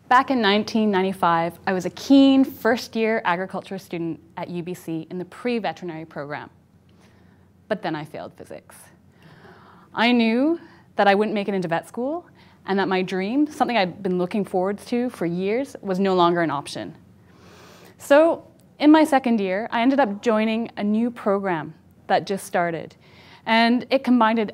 Back in 1995, I was a keen first-year agriculture student at UBC in the pre-veterinary program. But then I failed physics. I knew that I wouldn't make it into vet school and that my dream, something I'd been looking forward to for years, was no longer an option. So in my second year, I ended up joining a new program that just started, and it combined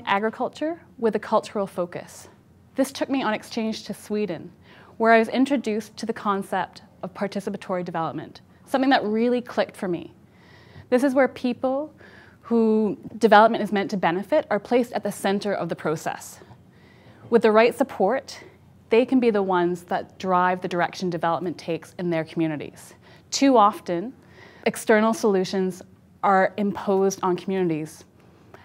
agriculture with a cultural focus. This took me on exchange to Sweden, where I was introduced to the concept of participatory development, something that really clicked for me. This is where people who development is meant to benefit are placed at the center of the process. With the right support, they can be the ones that drive the direction development takes in their communities. Too often, external solutions are imposed on communities,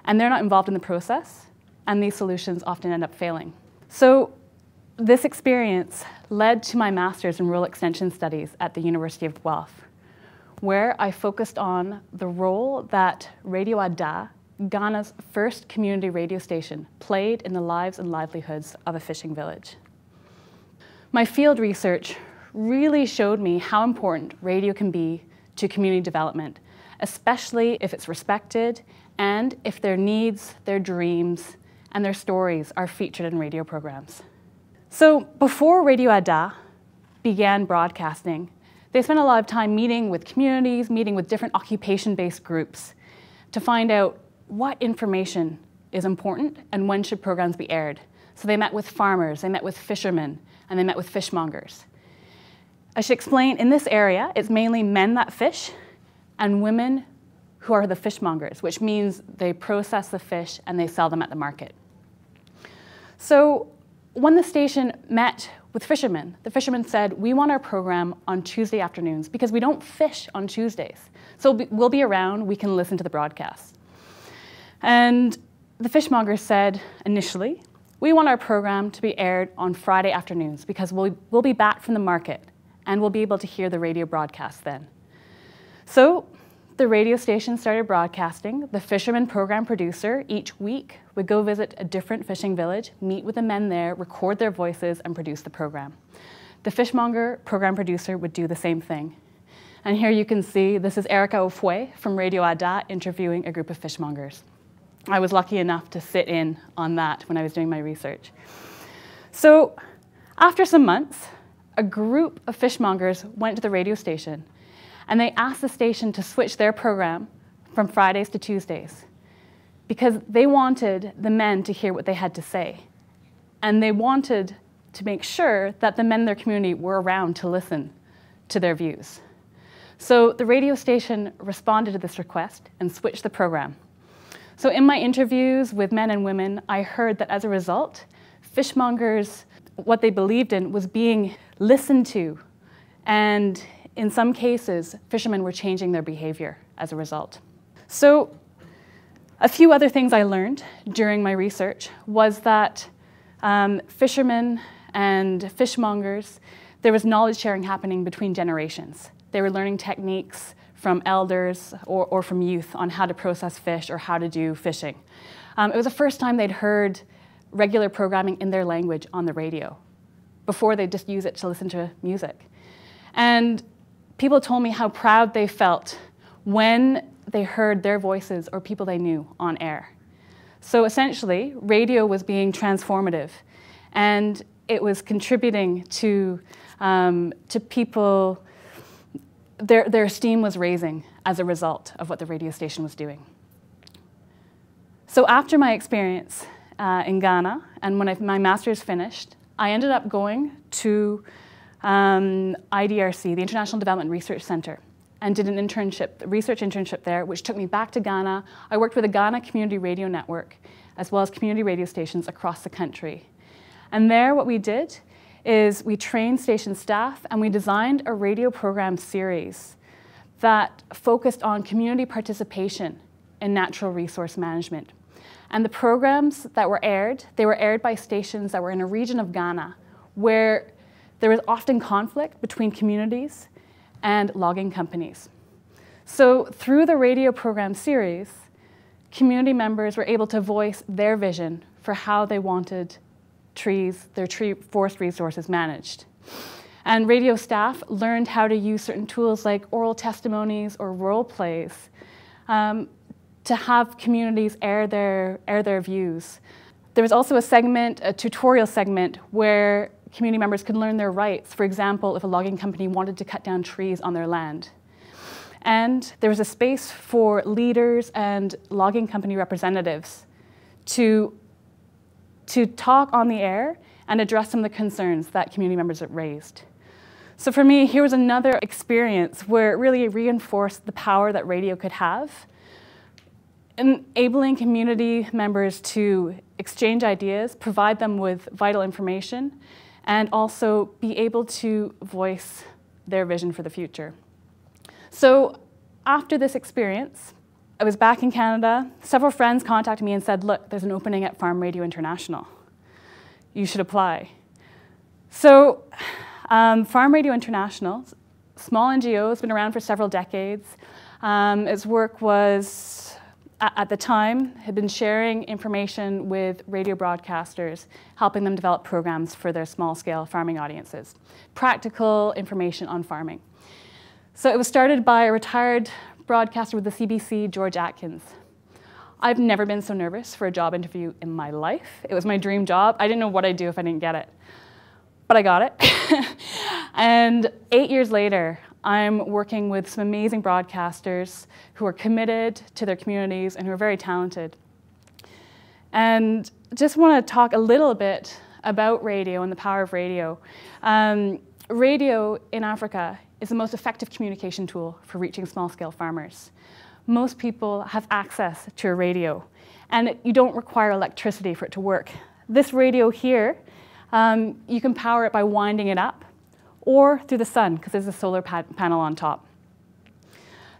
and they're not involved in the process, and these solutions often end up failing. So this experience led to my master's in rural extension studies at the University of Guelph, where I focused on the role that Radio Aidoo, Ghana's first community radio station, played in the lives and livelihoods of a fishing village. My field research really showed me how important radio can be to community development, especially if it's respected and if their needs, their dreams, and their stories are featured in radio programs. So before Radio Aidoo began broadcasting, they spent a lot of time meeting with communities, meeting with different occupation-based groups to find out what information is important and when should programs be aired. So they met with farmers, they met with fishermen, and they met with fishmongers. I should explain, in this area, it's mainly men that fish and women who are the fishmongers, which means they process the fish and they sell them at the market. So when the station met with fishermen, the fishermen said, we want our program on Tuesday afternoons because we don't fish on Tuesdays. So we'll be around, we can listen to the broadcast. And the fishmongers said initially, we want our program to be aired on Friday afternoons because we'll be back from the market and we'll be able to hear the radio broadcast then. So the radio station started broadcasting. The fisherman program producer each week would go visit a different fishing village, meet with the men there, record their voices, and produce the program. The fishmonger program producer would do the same thing. And here you can see, this is Erica Ofue from Radio Aidoo interviewing a group of fishmongers. I was lucky enough to sit in on that when I was doing my research. So after some months, a group of fishmongers went to the radio station and they asked the station to switch their program from Fridays to Tuesdays because they wanted the men to hear what they had to say. And they wanted to make sure that the men in their community were around to listen to their views. So the radio station responded to this request and switched the program. So in my interviews with men and women, I heard that as a result, fishmongers, what they believed in was being listened to, and in some cases, fishermen were changing their behavior as a result. So a few other things I learned during my research was that fishermen and fishmongers, there was knowledge sharing happening between generations. They were learning techniques from elders or from youth on how to process fish or how to do fishing. It was the first time they'd heard regular programming in their language on the radio. Before, they'd just use it to listen to music. And people told me how proud they felt when they heard their voices or people they knew on air. So essentially, radio was being transformative, and it was contributing to people. Their esteem was raising as a result of what the radio station was doing. So after my experience in Ghana, and when my master's finished, I ended up going to IDRC, the International Development Research Center, and did an internship, a research internship there, which took me back to Ghana. I worked with the Ghana Community Radio Network, as well as community radio stations across the country. And there, what we did is we trained station staff and we designed a radio program series that focused on community participation in natural resource management. And the programs that were aired, they were aired by stations that were in a region of Ghana where there was often conflict between communities and logging companies. So through the radio program series, community members were able to voice their vision for how they wanted trees, their tree forest resources managed. And radio staff learned how to use certain tools like oral testimonies or role plays to have communities air their views. There was also a tutorial segment, where community members could learn their rights. For example, if a logging company wanted to cut down trees on their land. And there was a space for leaders and logging company representatives to talk on the air and address some of the concerns that community members had raised. So for me, here was another experience where it really reinforced the power that radio could have, enabling community members to exchange ideas, provide them with vital information, and also be able to voice their vision for the future. So after this experience, I was back in Canada. Several friends contacted me and said, look, there's an opening at Farm Radio International. You should apply. So Farm Radio International, small NGO, has been around for several decades. Its work was, at the time, had been sharing information with radio broadcasters, helping them develop programs for their small-scale farming audiences, practical information on farming. So it was started by a retired broadcaster with the CBC, George Atkins. I've never been so nervous for a job interview in my life. It was my dream job. I didn't know what I'd do if I didn't get it, but I got it. And 8 years later, I'm working with some amazing broadcasters who are committed to their communities and who are very talented. And just want to talk a little bit about radio and the power of radio. Radio in Africa is the most effective communication tool for reaching small-scale farmers. Most people have access to a radio, and you don't require electricity for it to work. This radio here, you can power it by winding it up, or through the sun, because there's a solar panel on top.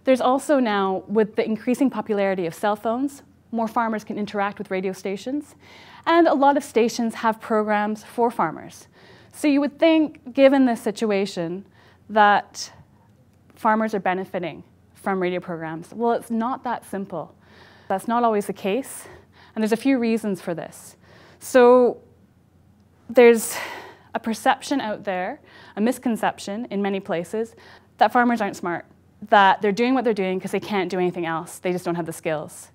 There's also now, with the increasing popularity of cell phones, more farmers can interact with radio stations, and a lot of stations have programs for farmers. So you would think, given this situation, that farmers are benefiting from radio programs. Well, it's not that simple. That's not always the case, and there's a few reasons for this. So there's a perception out there, a misconception in many places, that farmers aren't smart, that they're doing what they're doing because they can't do anything else. They just don't have the skills.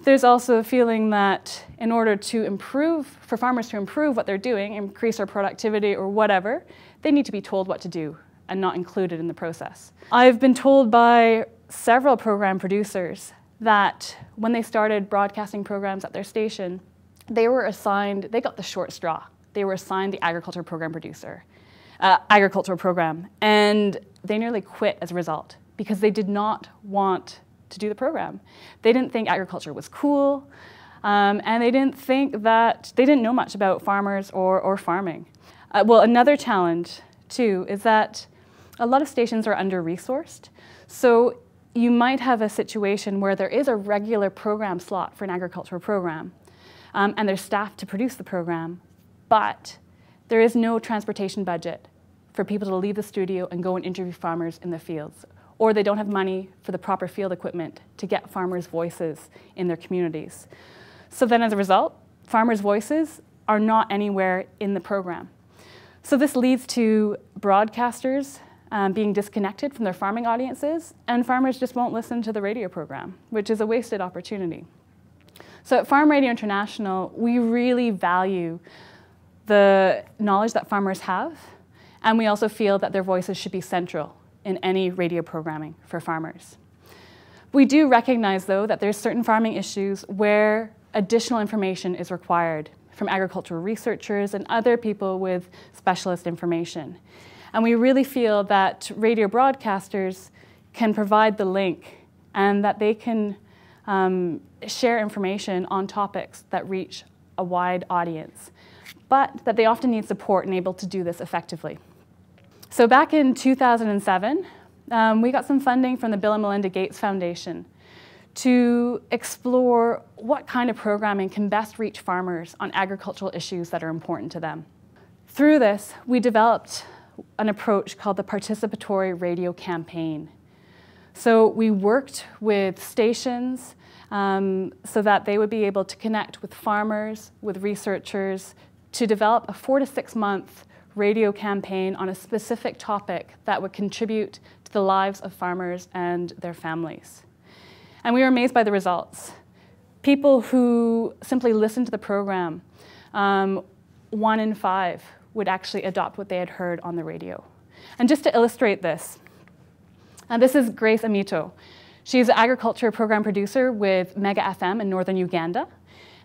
There's also a feeling that in order to improve, for farmers to improve what they're doing, increase their productivity or whatever, they need to be told what to do and not included in the process. I've been told by several program producers that when they started broadcasting programs at their station, they got the short straw. They were assigned the agricultural program and they nearly quit as a result because they did not want to do the program. They didn't think agriculture was cool, and they didn't know much about farmers or farming. Well, another challenge too is that a lot of stations are under-resourced. So you might have a situation where there is a regular program slot for an agricultural program, and there's staff to produce the program, but there is no transportation budget for people to leave the studio and go and interview farmers in the fields, or they don't have money for the proper field equipment to get farmers' voices in their communities. So then as a result, farmers' voices are not anywhere in the program. So this leads to broadcasters being disconnected from their farming audiences, and farmers just won't listen to the radio program, which is a wasted opportunity. So at Farm Radio International, we really value the knowledge that farmers have, and we also feel that their voices should be central in any radio programming for farmers. We do recognize, though, that there's certain farming issues where additional information is required from agricultural researchers and other people with specialist information. And we really feel that radio broadcasters can provide the link and that they can share information on topics that reach a wide audience, but that they often need support and able to do this effectively. So back in 2007, we got some funding from the Bill and Melinda Gates Foundation to explore what kind of programming can best reach farmers on agricultural issues that are important to them. Through this, we developed an approach called the Participatory Radio Campaign. So we worked with stations so that they would be able to connect with farmers, with researchers, to develop a 4 to 6 month radio campaign on a specific topic that would contribute to the lives of farmers and their families. And we were amazed by the results. People who simply listened to the program, 1 in 5 would actually adopt what they had heard on the radio. And just to illustrate this, this is Grace Amuto. She's an agriculture program producer with Mega FM in northern Uganda.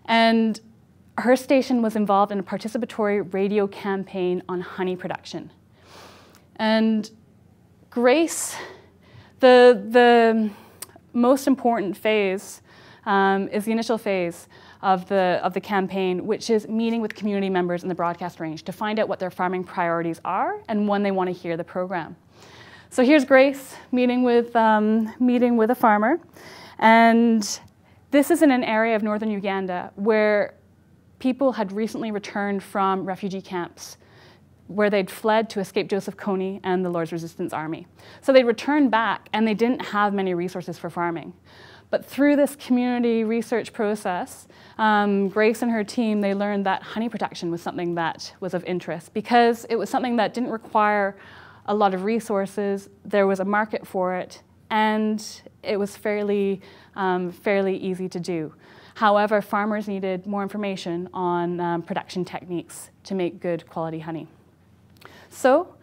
And her station was involved in a participatory radio campaign on honey production. And Grace, the most important phase is the initial phase of the campaign, which is meeting with community members in the broadcast range to find out what their farming priorities are and when they want to hear the program. So here's Grace meeting with a farmer. And this is in an area of northern Uganda where people had recently returned from refugee camps where they'd fled to escape Joseph Kony and the Lord's Resistance Army. So they'd returned back and they didn't have many resources for farming. But through this community research process, Grace and her team, they learned that honey production was something that was of interest because it was something that didn't require a lot of resources, there was a market for it, and it was fairly easy to do. However, farmers needed more information on production techniques to make good quality honey. So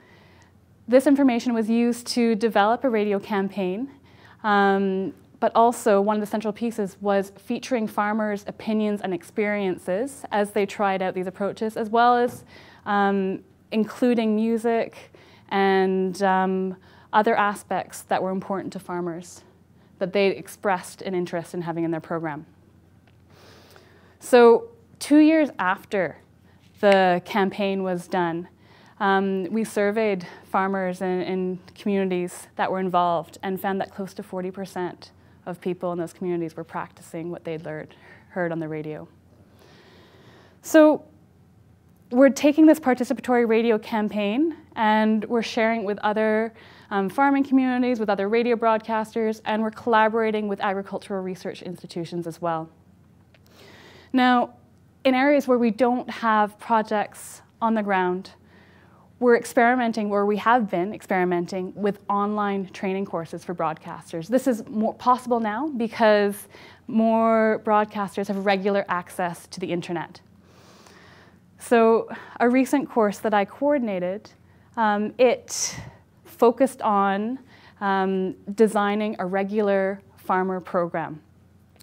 this information was used to develop a radio campaign, but also one of the central pieces was featuring farmers' opinions and experiences as they tried out these approaches, as well as including music and other aspects that were important to farmers that they expressed an interest in having in their program. So 2 years after the campaign was done, we surveyed farmers in communities that were involved and found that close to 40% of people in those communities were practicing what they'd heard on the radio. So we're taking this participatory radio campaign and we're sharing it with other farming communities, with other radio broadcasters, and we're collaborating with agricultural research institutions as well. Now, in areas where we don't have projects on the ground, we're experimenting, or we have been experimenting, with online training courses for broadcasters. This is more possible now because more broadcasters have regular access to the internet. So a recent course that I coordinated, it focused on designing a regular farmer program.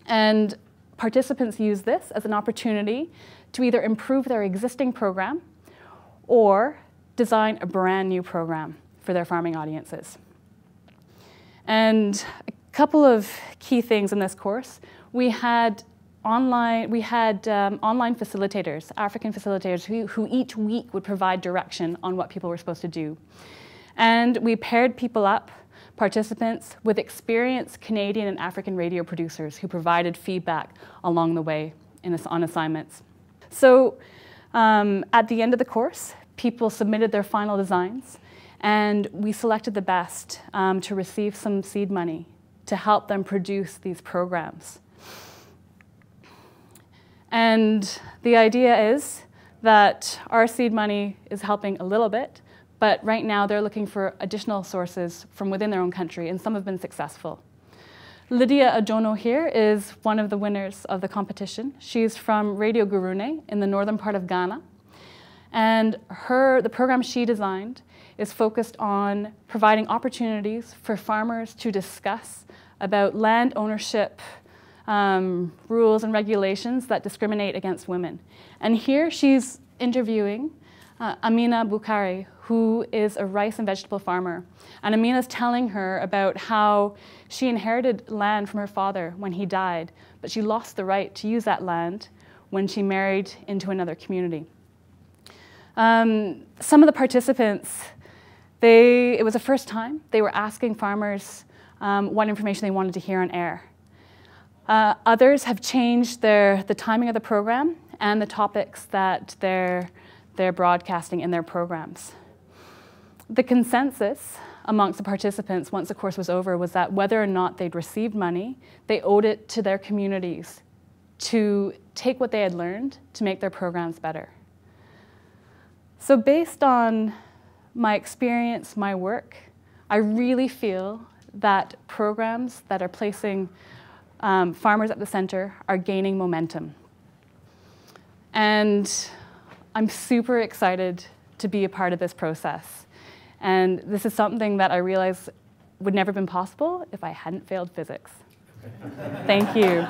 And participants use this as an opportunity to either improve their existing program or design a brand new program for their farming audiences. And a couple of key things in this course. We had online facilitators, African facilitators, who each week would provide direction on what people were supposed to do. And we paired people up, participants, with experienced Canadian and African radio producers who provided feedback along the way on assignments. So at the end of the course, people submitted their final designs, and we selected the best to receive some seed money to help them produce these programs. And the idea is that our seed money is helping a little bit, but right now they're looking for additional sources from within their own country, and some have been successful. Lydia Aidoo here is one of the winners of the competition. She's from Radio Gurune in the northern part of Ghana. And the program she designed is focused on providing opportunities for farmers to discuss about land ownership rules and regulations that discriminate against women. And here she's interviewing Amina Bukari, who is a rice and vegetable farmer. And Amina's telling her about how she inherited land from her father when he died, but she lost the right to use that land when she married into another community. Some of the participants, it was the first time they were asking farmers what information they wanted to hear on air. Others have changed the timing of the program and the topics that they're broadcasting in their programs. The consensus amongst the participants once the course was over was that whether or not they'd received money, they owed it to their communities to take what they had learned to make their programs better. So based on my experience, my work, I really feel that programs that are placing farmers at the center are gaining momentum. And I'm super excited to be a part of this process. And this is something that I realize would never have been possible if I hadn't failed physics. Thank you.